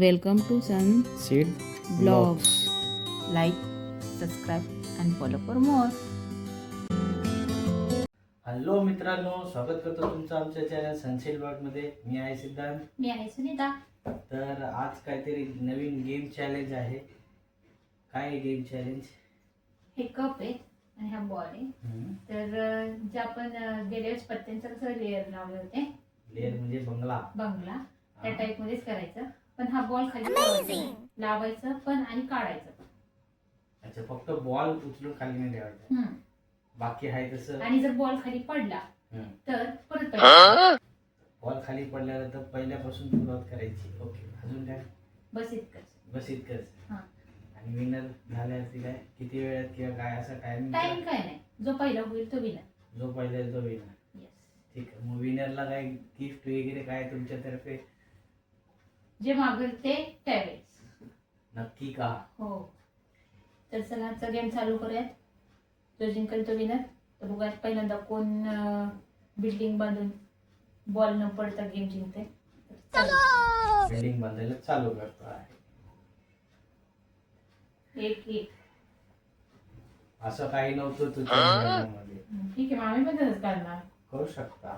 Welcome to Sun Seed Vlogs. Like, subscribe and follow for more. Hello मित्रांनो, स्वागत करतो तुमचं आमच्या चॅनल सनसेट ब्लॉग मध्ये. मी आहे सिद्धांत. मी आहे सुनीता. तर आज काहीतरी नवीन गेम चॅलेंज आहे. काय गेम चॅलेंज? हे कप आहे आणि हा बॉल आहे. तर जे आपण गेल्या वेळेस पत्त्यांचं कसं लेअर लावले होते, लेअर म्हणजे बंगला बंगला, त्या टाइप मध्येच करायचं. पण हा बॉल खाली लावायचं पण आणि काढायचं. अच्छा, फक्त बॉल उचलून खाली नाही ठेवायचा, बाकी आहे तसं. आणि जर बॉल खाली पडला तर परत बॉल खाली पडल्यानंतर पहिल्यापासून सुरुवात करायची. ओके, अजून काय? बस इतकंच. बस इतकंच. आणि विनर झाल्यावरती काय किती वेळात किंवा काय असं टाइम काय नाही, जो पहिला होईल तो विनर. जो पहिला येईल तो विनर. ठीक आहे. मग विनरला काय गिफ्ट वगैरे काय तुमच्यातर्फे? जे मागेल ते त्यावेळेस. नक्की का? हो. तर चला आजचा गेम चालू करूयात. जो जिंकेल तो विनर. तर बघूयात पहिल्यांदा कोण बिल्डिंग बांधून बॉल न पडता गेम जिंकते. बिल्डिंग बांधायला चालू करतो आहे. एक असं काही नव्हतं तुझ्या मध्ये. ठीक आहे, आम्ही पण तसंच करणार. करू शकता.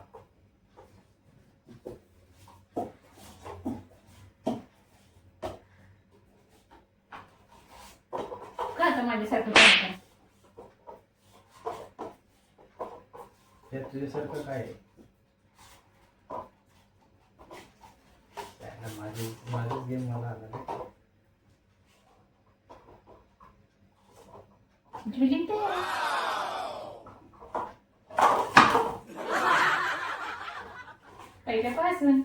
का आता माझ्यासारखं करता? त्यात तुझ्यासारखं काय आहे? माझाच गेम मला आला नाही. जिंकते. पहिल्यापासून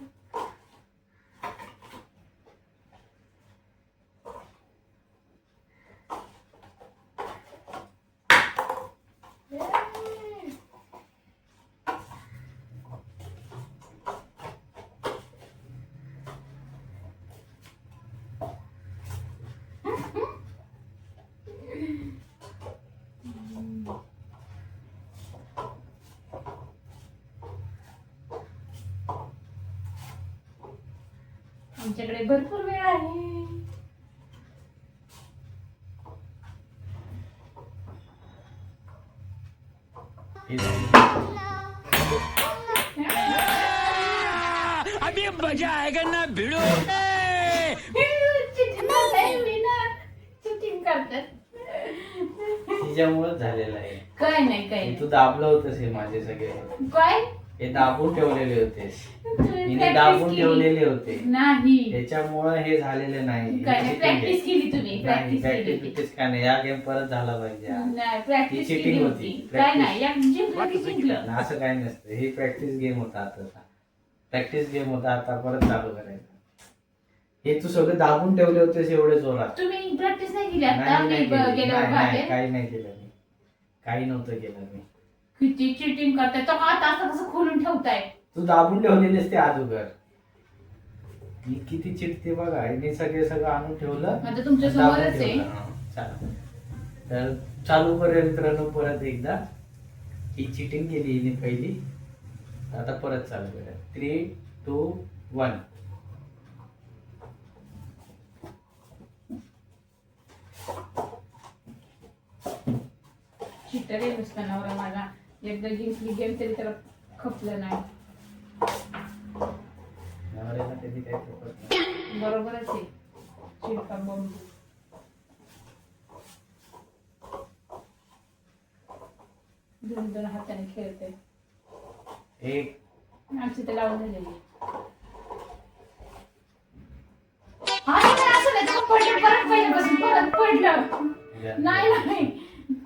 आमच्याकडे भरपूर वेळ आहे. अभी मजा आएगा ना भिड़ो. चिटिंग करतात. तिच्यामुळेच झालेलं आहे. काय नाही तू दाबलं होतस हे माझे सगळे. काय हे दाबून ठेवलेले होतेस. हिने दाबून ठेवलेले होते. नाही, त्याच्यामुळे हे झालेलं नाही. प्रॅक्टिस केली तुम्ही. प्रॅक्टिस काय नाही. या गेम परत झाला पाहिजे. नाही, प्रॅक्टिस cheating केली होती. होती. काय नाही, या जिंकलं की जिंकलं. असं काही नसतं. हे प्रॅक्टिस गेम होता. आता प्रॅक्टिस गेम होता. आता परत चालू करायचं. हे तू सगळे दाबून ठेवले होतेस एवढे जोरात. तुम्ही प्रॅक्टिस नाही केली आता. नाही, मी नाही केली. गेल्यावर नाही, बाहेर काही नाही केलं मी. काही नव्हतं केलं मी. किती चिटिंग करताय. तो हात असं कसं खोलून ठेवताय. तू दाबून ठेवलेलेस ते अगोदर. ही किती चिडते बघा. हिने सगळं आणून ठेवलं. आता तुमच्या दाबून समोरच आहे. ठेवलं. हा, चालेल. तर चालू करूया मित्रांनो परत एकदा. ही चिटिंग केली हिने पहिली. आता परत चालू करूया. 3, 2, 1. चिटर आहे नुसता नवरा माझा. एकदा जिंकली गेम तरी त्याला खपलं नाही. नवऱ्याला कधी काय खपत नाही. बरोबरच आहे. चिडका बॉम्ब. दोन हाताने खेळते. एक आमची तर लावून झालेली. असं नाही, तो पडलं परत पहिल्यापासून परत पडलं. नाही,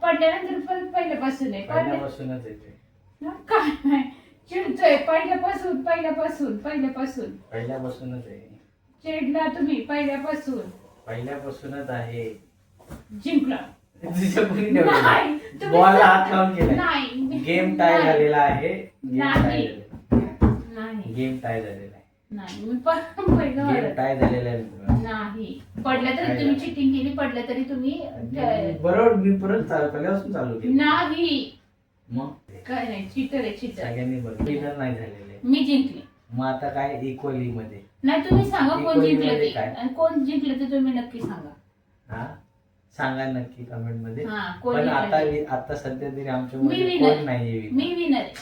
पडल्यानंतर परत पहिल्यापासून आहे. पहिल्यापासूनच येते. काय नाही, चिडतोय पहिल्यापासून. पहिल्यापासूनच आहे. चिडला तुम्ही पहिल्यापासूनच आहे. जिंकला. तुझ्या कोणी नाही, ठेवलं? तुम्ही- बॉलला हात लावून केलाय. नाही. गेम टाय झालेला आहे. नाही. गेम टाय झालेला आहे. नाही, मी पहिलं गेम वाढत. टाय झालेला आहे मित्रांनो. नाही, पडलं तरी तुम्ही चिटिंग केली. पडलं तरी तुम्ही बरोबर. मी परत पहिल्यापासून चालू केलं. नाही. मग काय नाही, चिटर आहे चिटर. सगळ्यांनी बरोबर. विनर नाही झालेले. मी जिंकली. मग आता काय इक्वली मध्ये नाही तुम्ही सांगा कोण Equally जिंकलं मध्ये ते काय? आणि कोण जिंकलं ते तुम्ही नक्की सांगा. हा सांगा नक्की कमेंट मध्ये. हा कोण पण जिंकलं ते. आता सध्या तरी आमच्या मी मध्ये winner. कोण नाहीये मी विनर आहे.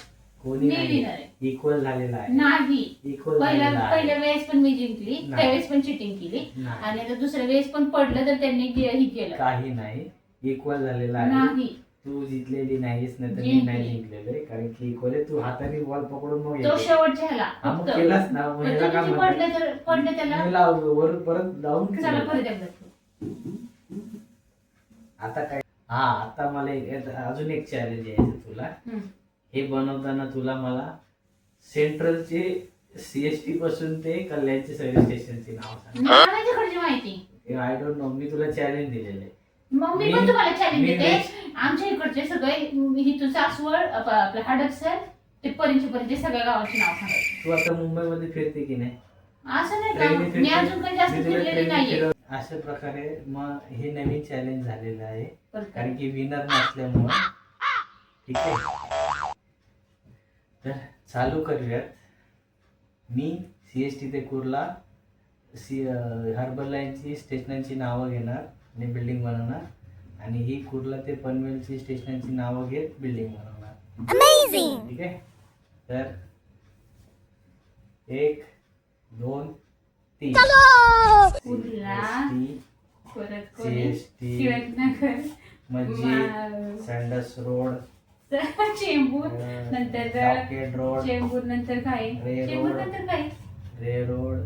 कोणी मी नाही winner आहे. इक्वल झालेला आहे. नाही इक्वल झालेला आहे. पहिल्या वेळेस पण मी जिंकली, नाही. त्यावेळेस पण चिटिंग केली नाही. आणि आता दुसऱ्या वेळेस पण पडलं तर त्यांनी ही केलं. काही नाही इक्वल झालेला आहे. नाही तू जिंकलेली नाहीस नाही तर मी जिंकली. नाही जिंकलेलो आहे. कारण की इक्वल आहे. तू हाताने बॉल पकडून मग तो येते. शेवटच्या ह्याला हा मग फक्त. केलास ना मग पण ह्याला काय तुम्ही म्हणतात? पडलं तर पडलं त्याला मी लावतो वर परत लावून चला केलं. परत एकदा. आता काय हा आता मला अजून एक चॅलेंज यायचं तुला. हम्म. हे बनवताना तुला मला सेंट्रलचे सीएसटी पासून ते कल्याणचे सगळे स्टेशनचे नाव सांग. मला तिकडची माहिती. I don't know. मी तुला चॅलेंज दिलेलं आहे. मग मी मी- पण तुम्हाला चॅलेंज मी देते. next- आमच्या इकडचे सगळे हिथून सासवड आपलं हडपसर ते पर्यंत सगळ्या गावाची नाव सांगायची. तू आता मुंबईमध्ये फिरते की नाही? असं नाही ट्रेनने का, फिरते? मी अजून काही जास्त मी तुला फिरलेली ट्रेनने नाहीये. फिरव- अशा प्रकारे मग हे नवीन चॅलेंज झालेलं आहे. परत कारण की विनर नसल्यामुळं. ठीक आहे तर चालू करूयात. मी सीएसटी ते कुर्ला हार्बर लाईनची स्टेशनांची नावं घेणार आणि बिल्डिंग बनवणार आणि ही कुर्ला ते पनवेलची स्टेशनांची नावं घेत बिल्डिंग बनवणार. ठीक आहे तर 1 2 3 कुर्ला, परत कोणी? सीएसटी शिवाजीनगर, मस्जिद सँडस रोड चेंबूर नंतर रॉकेट रोड चेंबूर नंतर काय रे चेंबूर रोड. नंतर काय रे रोड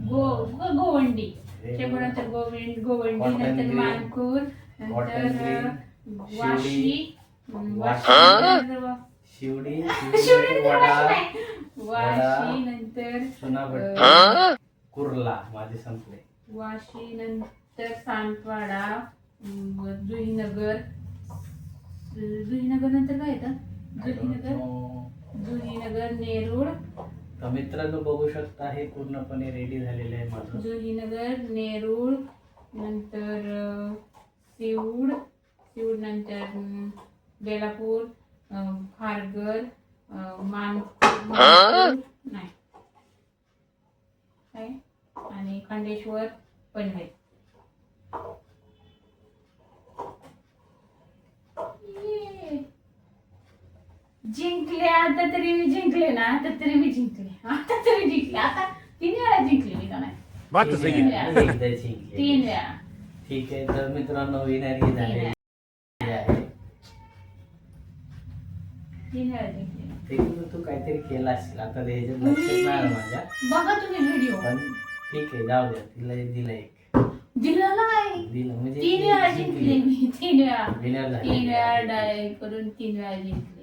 गोवंडी रे चेंबूर रोड. नंतर गोवंडी कॉटन नंतर ग्रीन. मानपूर कॉटन नंतर ग्रीन. वाशी शिवडी शिवडी वडा वाशी नंतर सोनापट्टी कुर्ला माझे संपले. वाशी नंतर सानपाडा जुहीनगर नंतर काय येतं जुहीनगर नेरूळ तर मित्रांनो बघू शकता हे पूर्णपणे रेडी झालेले आहे माझं. जुहीनगर नेरूळ नंतर सिवूड नंतर बेलापूर खारघर मानपूर नाही काय आणि खंडेश्वर पनवेल. जिंकले आता तरी मी जिंकले ना आता तरी मी जिंकले आता 3 वेळा जिंकले मी का नाही बात तो सही है. एकदा जिंकले. 3 वेळा ठीक आहे तर मित्रांनो विनर ही झालेली आहे. 3 वेळा जिंकले. ते तू काहीतरी केलं असेल आता ते ह्याच्यात लक्षात नाही आलं माझ्या. बघा तुम्ही व्हिडिओ पण ठीक आहे जाऊ द्या तिला दिलं एक दिलं नाही दिलं म्हणजे 3 वेळा जिंकले मी 3 वेळा विनर 3 वेळा झाले. डाय करून 3 वेळा जिंकले.